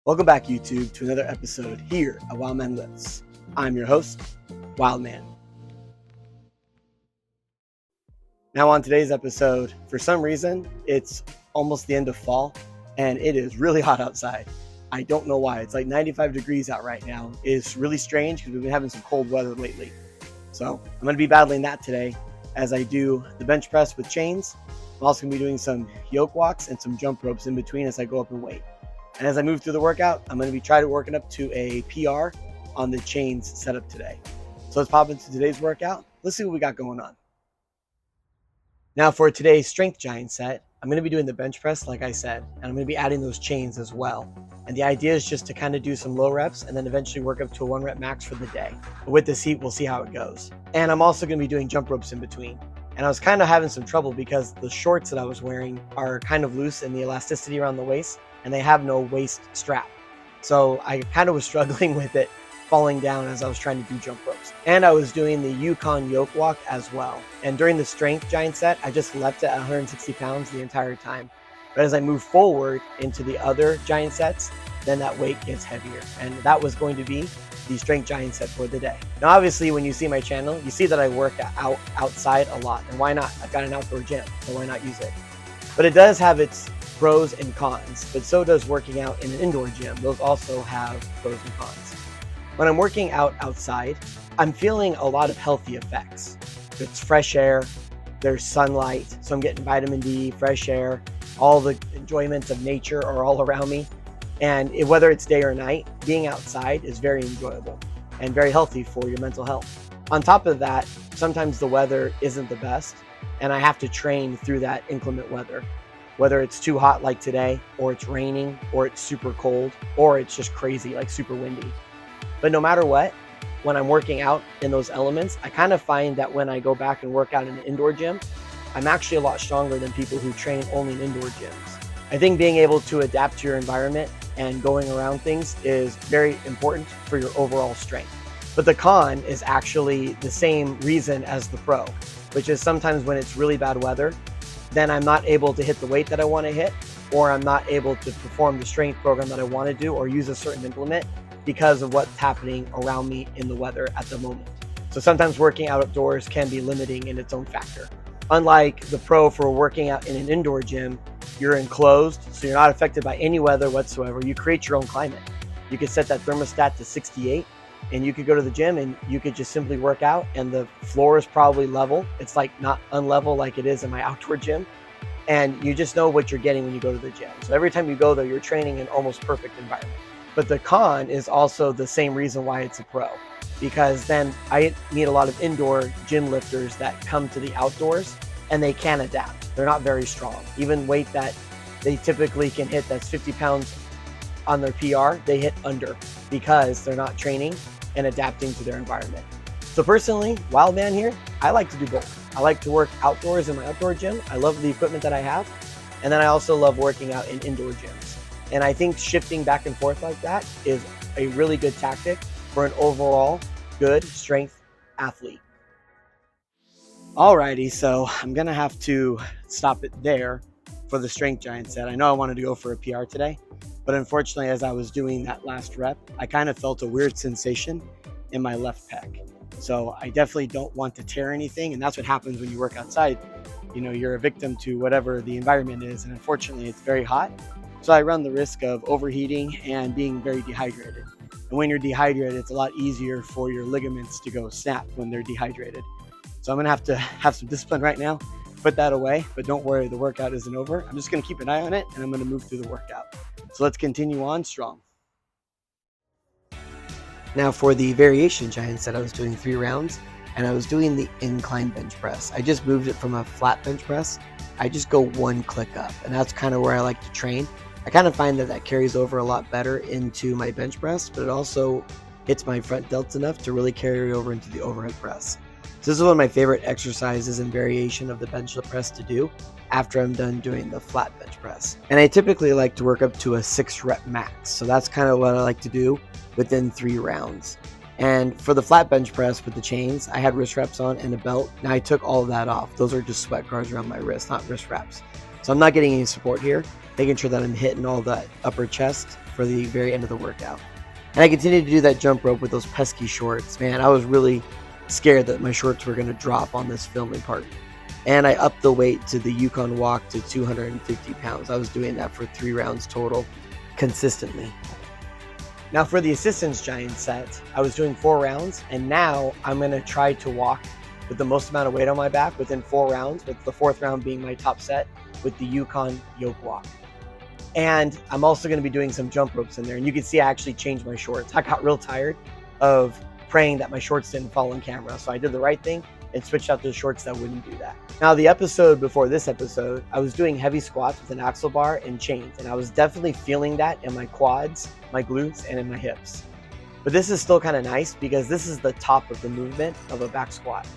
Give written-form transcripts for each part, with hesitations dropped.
Welcome back, YouTube, to another episode here at WILDMAN Lifts. I'm your host, WILDMAN. Now on today's episode, for some reason, it's almost the end of fall, and it is really hot outside. I don't know why. It's like 95 degrees out right now. It's really strange because we've been having some cold weather lately. So I'm going to be battling that today as I do the bench press with chains. I'm also going to be doing some yoke walks and some jump ropes in between as I go up in weight. And as I move through the workout, I'm going to be working up to a PR on the chains setup today. So let's pop into today's workout. Let's see what we got going on. Now for today's strength giant set, I'm going to be doing the bench press like I said, and I'm going to be adding those chains as well. And the idea is just to kind of do some low reps and then eventually work up to a 1 rep max for the day. But with this heat, we'll see how it goes. And I'm also going to be doing jump ropes in between. And I was kind of having some trouble because the shorts that I was wearing are kind of loose in the elasticity around the waist, and they have no waist strap. So I kind of was struggling with it falling down as I was trying to do jump ropes. And I was doing the Yukon yoke walk as well. And during the strength giant set, I just left it at 160 pounds the entire time. But as I move forward into the other giant sets, then that weight gets heavier. And that was going to be the strength giant set for the day. Now, obviously, when you see my channel, you see that I work outside a lot. And why not? I've got an outdoor gym, so why not use it? But it does have its pros and cons, but so does working out in an indoor gym. Those also have pros and cons. When I'm working out outside, I'm feeling a lot of healthy effects. It's fresh air, there's sunlight, so I'm getting vitamin D, fresh air, all the enjoyments of nature are all around me. And whether it's day or night, being outside is very enjoyable and very healthy for your mental health. On top of that, sometimes the weather isn't the best, and I have to train through that inclement weather. Whether it's too hot like today, or it's raining, or it's super cold, or it's just crazy, like super windy. But no matter what, when I'm working out in those elements, I kind of find that when I go back and work out in an indoor gym, I'm actually a lot stronger than people who train only in indoor gyms. I think being able to adapt to your environment and going around things is very important for your overall strength. But the con is actually the same reason as the pro, which is sometimes when it's really bad weather, then I'm not able to hit the weight that I want to hit, or I'm not able to perform the strength program that I want to do or use a certain implement because of what's happening around me in the weather at the moment. So sometimes working outdoors can be limiting in its own factor. Unlike the pro for working out in an indoor gym, you're enclosed, so you're not affected by any weather whatsoever. You create your own climate. You could set that thermostat to 68, and you could go to the gym and you could just simply work out, and the floor is probably level. It's like not unlevel like it is in my outdoor gym. And you just know what you're getting when you go to the gym. So every time you go there, you're training in almost perfect environment. But the con is also the same reason why it's a pro, because then I meet a lot of indoor gym lifters that come to the outdoors and they can adapt. They're not very strong. Even weight that they typically can hit that's 50 pounds on their PR, they hit under because they're not training and adapting to their environment. So personally, WILDMAN here, I like to do both. I like to work outdoors in my outdoor gym. I love the equipment that I have. And then I also love working out in indoor gyms. And I think shifting back and forth like that is a really good tactic for an overall good strength athlete. Alrighty, so I'm gonna have to stop it there for the strength giant set. I know I wanted to go for a PR today, but unfortunately, as I was doing that last rep, I kind of felt a weird sensation in my left pec. So I definitely don't want to tear anything, and that's what happens when you work outside. You know, you're a victim to whatever the environment is, and unfortunately, it's very hot. So I run the risk of overheating and being very dehydrated. And when you're dehydrated, it's a lot easier for your ligaments to go snap when they're dehydrated. So I'm gonna have to have some discipline right now, put that away, but don't worry, the workout isn't over. I'm just gonna keep an eye on it, and I'm gonna move through the workout. So let's continue on strong. Now for the variation giant set, I was doing 3 rounds, and I was doing the incline bench press. I just moved it from a flat bench press. I just go 1 click up, and that's kind of where I like to train. I kind of find that that carries over a lot better into my bench press, but it also hits my front delts enough to really carry over into the overhead press. So this is one of my favorite exercises and variation of the bench press to do after I'm done doing the flat bench press. And I typically like to work up to a 6 rep max. So that's kind of what I like to do within 3 rounds. And for the flat bench press with the chains, I had wrist wraps on and a belt. Now I took all of that off. Those are just sweat guards around my wrist, not wrist wraps. So I'm not getting any support here, making sure that I'm hitting all that upper chest for the very end of the workout. And I continued to do that jump rope with those pesky shorts. Man, I was really scared that my shorts were going to drop on this filming part. And I upped the weight to the Yukon walk to 250 pounds. I was doing that for 3 rounds total, consistently. Now for the assistance giant set, I was doing 4 rounds, and now I'm going to try to walk with the most amount of weight on my back within 4 rounds, with the 4th round being my top set with the Yukon yoke walk. And I'm also going to be doing some jump ropes in there. And you can see I actually changed my shorts. I got real tired of praying that my shorts didn't fall on camera. So I did the right thing and switched out to shorts that wouldn't do that. Now, the episode before this episode, I was doing heavy squats with an axle bar and chains. And I was definitely feeling that in my quads, my glutes, and in my hips. But this is still kind of nice because this is the top of the movement of a back squat.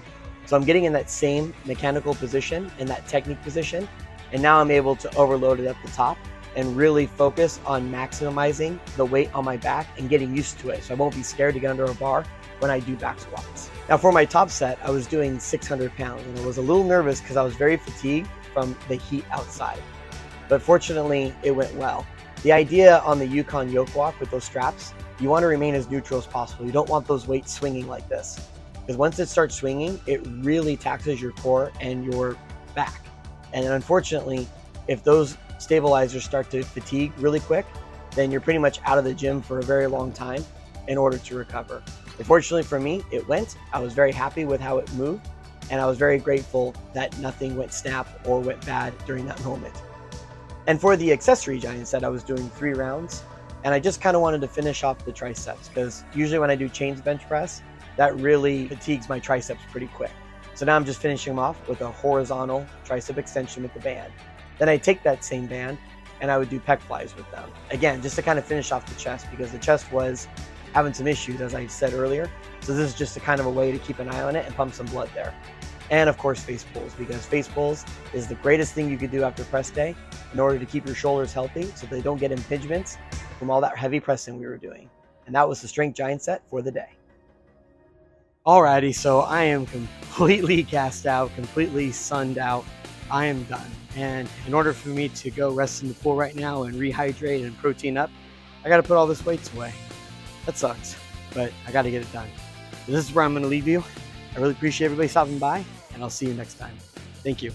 So I'm getting in that same mechanical position, in that technique position. And now I'm able to overload it at the top and really focus on maximizing the weight on my back and getting used to it. So I won't be scared to get under a bar when I do back squats. Now for my top set, I was doing 600 pounds and I was a little nervous because I was very fatigued from the heat outside. But fortunately, it went well. The idea on the Yukon yoke walk with those straps, you want to remain as neutral as possible. You don't want those weights swinging like this. Because once it starts swinging, it really taxes your core and your back. And unfortunately, if those stabilizers start to fatigue really quick, then you're pretty much out of the gym for a very long time in order to recover. Unfortunately for me, it went. I was very happy with how it moved, and I was very grateful that nothing went snap or went bad during that moment. And for the accessory giant set, I was doing 3 rounds, and I just kind of wanted to finish off the triceps because usually when I do chains bench press, that really fatigues my triceps pretty quick. So now I'm just finishing them off with a horizontal tricep extension with the band. Then I take that same band and I would do pec flies with them. Again, just to kind of finish off the chest because the chest was having some issues, as I said earlier. So this is just a kind of a way to keep an eye on it and pump some blood there. And of course, face pulls, because face pulls is the greatest thing you could do after press day in order to keep your shoulders healthy so they don't get impingements from all that heavy pressing we were doing. And that was the strength giant set for the day. Alrighty, so I am completely gassed out, completely sunned out. I am done. And in order for me to go rest in the pool right now and rehydrate and protein up, I got to put all this weights away. That sucks, but I got to get it done. So this is where I'm going to leave you. I really appreciate everybody stopping by, and I'll see you next time. Thank you.